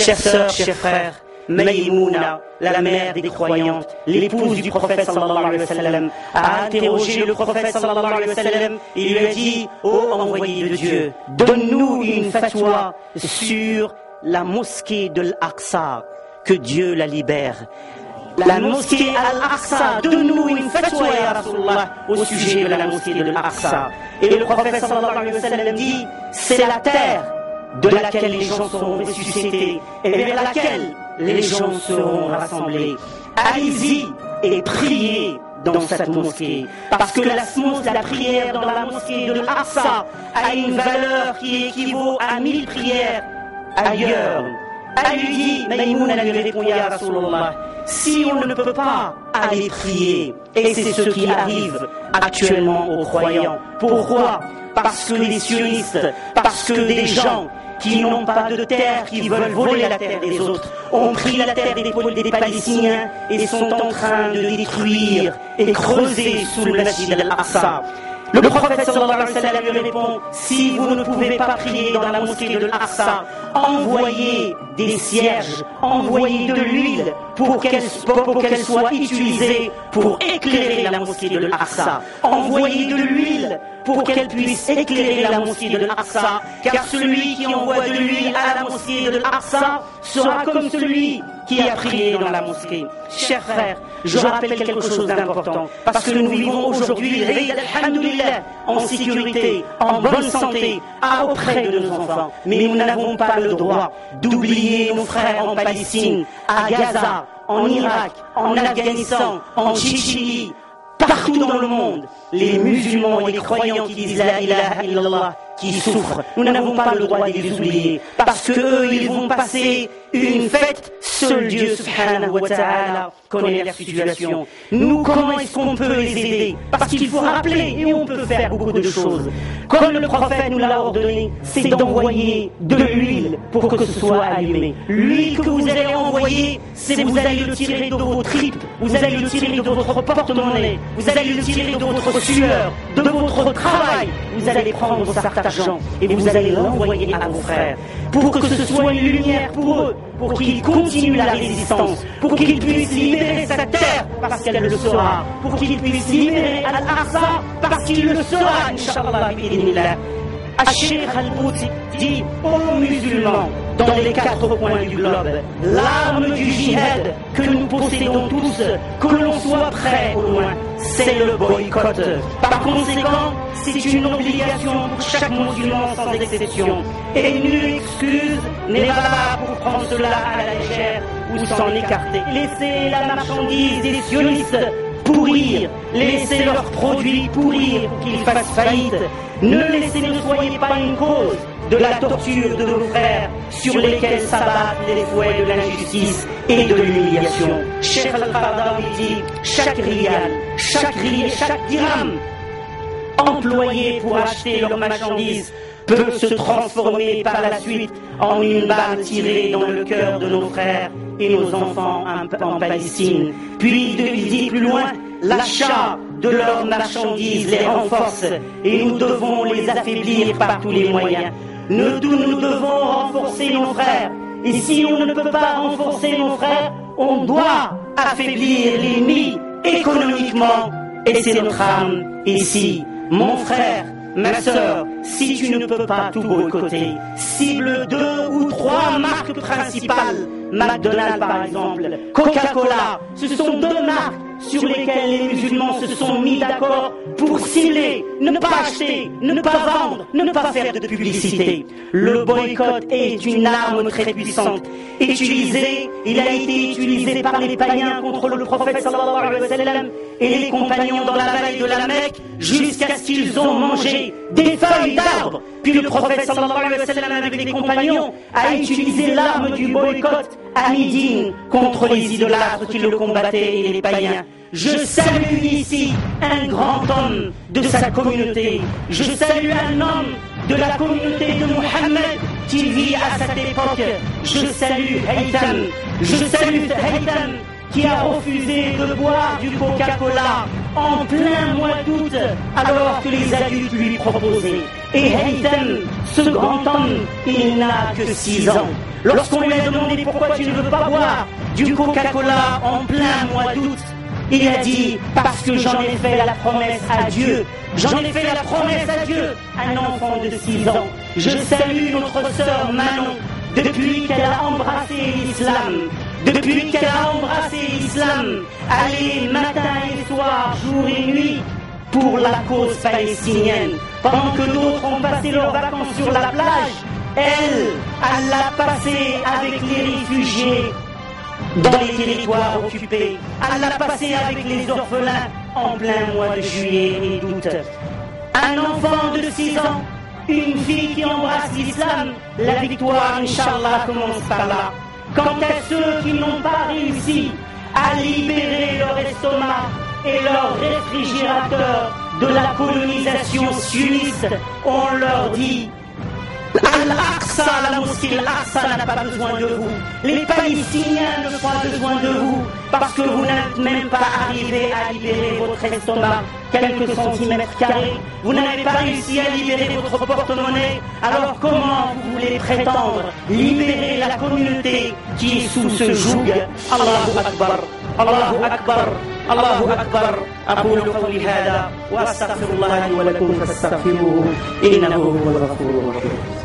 Chères sœurs, chers frères, Maïmouna, la mère des croyantes, l'épouse du prophète sallallahu alayhi wa sallam, a interrogé le prophète sallallahu alayhi wa sallam et lui a dit: ô envoyé de Dieu, donne-nous une fatwa sur la mosquée de l'Aqsa, que Dieu la libère. La mosquée Al-Aqsa, donne-nous une fatwa, ya Rasulullah, au sujet de la mosquée de l'Aqsa. Et le prophète sallallahu alayhi wa sallam dit: c'est la terre de laquelle les gens seront ressuscités et vers laquelle les gens seront rassemblés. Allez-y et priez dans cette mosquée, parce que la prière dans la mosquée de l'Aqsa a une valeur qui équivaut à 1000 prières ailleurs. Elle lui dit, Maïmouna lui répond: ya Rasulullah, si on ne peut pas aller prier, et c'est ce qui arrive actuellement aux croyants. Pourquoi? Parce que les sionistes, parce que des gens qui n'ont pas de terre, qui veulent voler la terre des autres, ont pris la terre des Palestiniens et sont en train de détruire et creuser sous le masjid al-Aqsa. Le prophète sallallahu alayhi wa sallam lui répond: si vous ne pouvez pas prier dans la mosquée de l'Aqsa, envoyez des cierges, envoyez de l'huile pour qu'elle soit utilisée pour éclairer la mosquée de l'Aqsa. Envoyez de l'huile pour qu'elle puisse éclairer la mosquée de l'Aqsa, car celui qui envoie de l'huile à la mosquée de l'Aqsa sera comme celui qui a prié dans la mosquée. Chers frères, je rappelle quelque chose d'important, parce que nous vivons aujourd'hui, alhamdoulilah, en sécurité, en bonne santé, auprès de nos enfants. Mais nous n'avons pas le droit d'oublier nos frères en Palestine, à Gaza, en Irak, en Afghanistan, en Tchétchénie, partout dans le monde, les musulmans et les croyants qui disent la ilaha illallah, qui souffrent. Nous n'avons pas le droit de les oublier, parce que eux, ils vont passer une fête. Seul Dieu subhanahu wa ta'ala connaît leur situation. Nous, comment est-ce qu'on peut les aider? Parce qu'il faut rappeler, et on peut faire beaucoup de choses. Comme le prophète nous l'a ordonné, c'est d'envoyer de l'huile pour que ce soit allumé. L'huile que vous allez envoyer, c'est vous allez le tirer de vos tripes, vous allez le tirer de votre porte-monnaie, vous allez le tirer de votre sueur, de votre travail. Vous allez prendre cet argent et vous allez l'envoyer à vos frères, pour que ce soit une lumière pour eux, pour qu'ils continuent la résistance, pour qu'ils puissent libérer cette terre, parce qu'elle le sera, pour qu'ils puissent libérer Al-Aqsa, parce qu'il le sera, Inch'Allah, bi'idhnillah. Al-Sheikh Al-Bouti dit aux musulmans dans les 4 coins du globe: l'arme du djihad que nous possédons tous, que l'on soit prêt au loin, c'est le boycott. Par conséquent, c'est une obligation pour chaque musulman sans exception. Et nulle excuse n'est valable pour prendre cela à la légère ou s'en écarter. Laissez la marchandise des sionistes pourrir, laissez leurs produits pourrir pour qu'ils fassent faillite. Ne soyez pas une cause de la torture de vos frères sur lesquels s'abattent les fouets de l'injustice et de l'humiliation. Cheikh Al-Qaradawi dit: chaque rial, chaque dirham employé pour acheter leurs marchandises peut se transformer par la suite en une balle tirée dans le cœur de nos frères et nos enfants en Palestine. Puis il dit plus loin: l'achat de leurs marchandises les renforce et nous devons les affaiblir par tous les moyens. Nous devons renforcer nos frères. Et si on ne peut pas renforcer nos frères, on doit affaiblir l'ennemi économiquement. Et c'est notre âme ici. Mon frère, ma sœur, si tu ne peux pas tout boycotter, cible 2 ou 3 marques principales. McDonald's par exemple, Coca-Cola, ce sont 2 marques sur lesquelles les musulmans se sont mis d'accord pour cibler, ne pas acheter, ne pas vendre, ne pas faire de publicité. Le boycott est une arme très puissante. Il a été utilisé par les païens contre le prophète sallallahu alayhi wa sallam et les compagnons dans la vallée de la Mecque, jusqu'à ce qu'ils ont mangé des feuilles d'arbres. Puis le prophète sallallahu alayhi wa sallam avec les compagnons a utilisé l'arme du boycott à Médine contre les idolâtres qui le combattaient et les païens. Je salue ici un grand homme de sa communauté. Je salue un homme de la communauté de Mohammed qui vit à cette époque. Je salue Haytham. Je salue Haytham qui a refusé de boire du Coca-Cola en plein mois d'août alors que les adultes lui proposaient. Et Haytham, ce grand homme, il n'a que 6 ans. Lorsqu'on lui a demandé pourquoi tu ne veux pas boire du Coca-Cola en plein mois d'août, il a dit parce que j'en ai fait la promesse à Dieu. J'en ai fait la promesse à Dieu. Un enfant de 6 ans. Je salue notre sœur Manon depuis qu'elle a embrassé l'islam. Depuis qu'elle a embrassé l'islam, aller matin et soir, jour et nuit, pour la cause palestinienne. Pendant que d'autres ont passé leurs vacances sur la plage, elle l'a passé avec les réfugiés dans les territoires occupés. Elle l'a passé avec les orphelins en plein mois de juillet et d'août. Un enfant de 6 ans, une fille qui embrasse l'islam, la victoire, Inch'Allah, commence par là. Quant à ceux qui n'ont pas réussi à libérer leur estomac et leur réfrigérateur de la colonisation sioniste, on leur dit Al-Aqsa, la mosquée Al-Aqsa n'a pas besoin de vous. Les Palestiniens n'ont pas besoin de vous parce que vous n'êtes même pas arrivé à libérer votre estomac quelques centimètres carrés. Vous n'avez pas réussi à libérer votre porte-monnaie. Alors comment vous voulez prétendre libérer la communauté qui est sous ce joug? Allahu Akbar, Allahu Akbar, Allahu Akbar. أقول قولي هذا وأستغفر الله لي ولكم فاستغفروه إنه هو الغفور الرحيم.